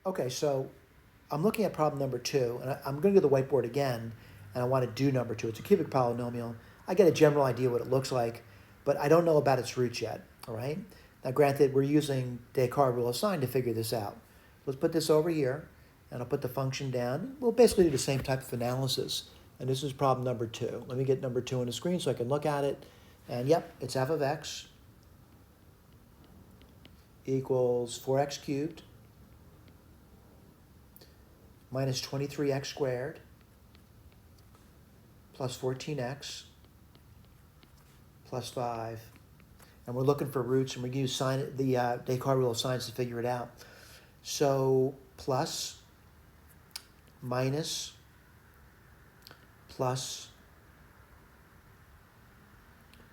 Okay, so I'm looking at problem number two, and I'm going to go to the whiteboard again, and I want to do number two. It's a cubic polynomial. I get a general idea what it looks like, but I don't know about its roots yet, all right? Now, granted, we're using Descartes' rule of sign to figure this out. Let's put this over here, and I'll put the function down. We'll basically do the same type of analysis, and this is problem number two. Let me get number two on the screen so I can look at it, and yep, it's f of x equals 4x cubed minus 23x squared plus 14x plus 5. And we're looking for roots, and we're going to use the Descartes rule of signs to figure it out. So plus, minus, plus,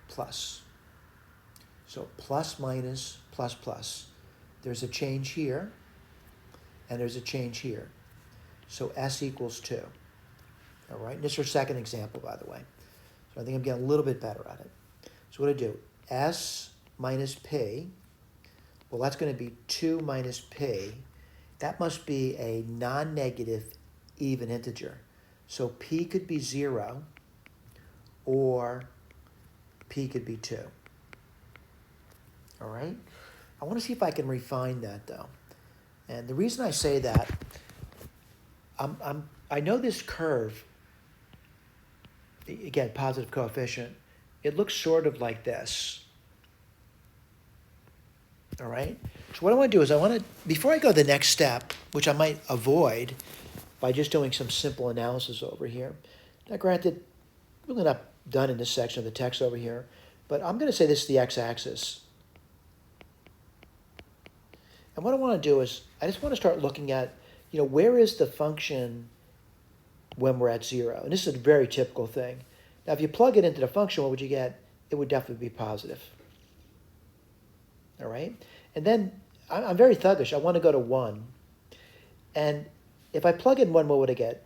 plus. So plus, minus, plus, plus. There's a change here, and there's a change here. So S equals 2. All right, and this is our second example, by the way. So I think I'm getting a little bit better at it. So what do I do? S minus P, well, that's going to be 2 minus P. That must be a non-negative even integer. So P could be 0, or P could be 2. All right? I want to see if I can refine that, though. And the reason I say that, I know this curve, again, positive coefficient, it looks sort of like this. All right? So what I want to do is before I go to the next step, which I might avoid by just doing some simple analysis over here. Now, granted, really not done in this section of the text over here, but I'm going to say this is the x-axis. And what I want to do is I just want to start looking at, where is the function when we're at 0? And this is a very typical thing. Now, if you plug it into the function, what would you get? It would definitely be positive. All right? And then I'm very thuggish. I want to go to 1. And if I plug in 1, what would I get?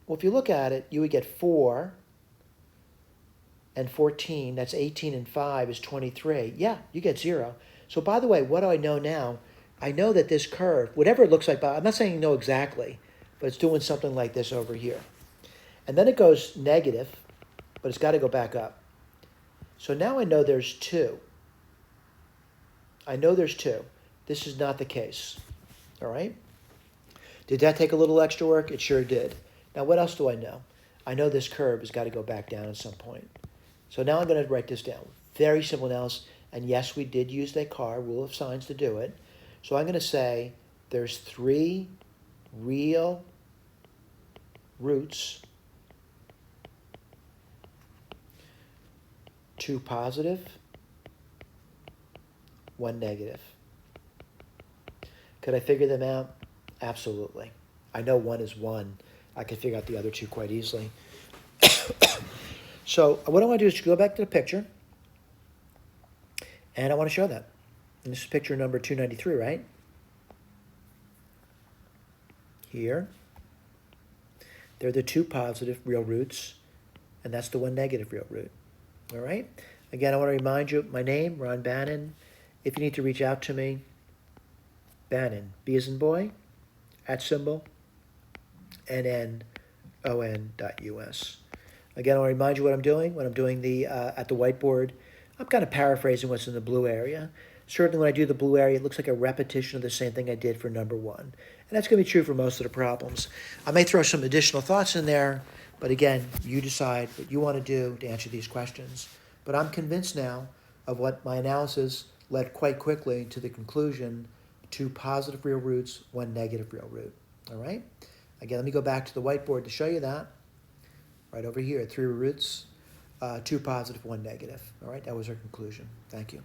Well, if you look at it, you would get 4 and 14. That's 18 and 5 is 23. Yeah, you get 0. So by the way, what do I know now? I know that this curve, whatever it looks like, I'm not saying you know exactly, but it's doing something like this over here. And then it goes negative, but it's got to go back up. So now I know there's 2. I know there's 2. This is not the case. All right? Did that take a little extra work? It sure did. Now, what else do I know? I know this curve has got to go back down at some point. So now I'm going to write this down. Very simple analysis. And yes, we did use Descartes rule of signs to do it. So I'm going to say there's 3 real roots, 2 positive, 1 negative. Could I figure them out? Absolutely. I know 1 is 1. I can figure out the other 2 quite easily. So what I want to do is go back to the picture. And I want to show that. And this is picture number 293, right? Here. They're the 2 positive real roots, and that's the 1 negative real root. All right? Again, I want to remind you, my name, Ron Bannon. If you need to reach out to me, Bannon, B as in boy, @ NNON.US. Again, I'll remind you what I'm doing. When I'm doing the at the whiteboard, I'm kind of paraphrasing what's in the blue area. Certainly when I do the blue area, it looks like a repetition of the same thing I did for number 1. And that's going to be true for most of the problems. I may throw some additional thoughts in there, but again, you decide what you want to do to answer these questions. But I'm convinced now of what my analysis led quite quickly to the conclusion: 2 positive real roots, 1 negative real root. All right? Again, let me go back to the whiteboard to show you that. Right over here, 3 roots, 2 positive, 1 negative. All right, that was our conclusion. Thank you.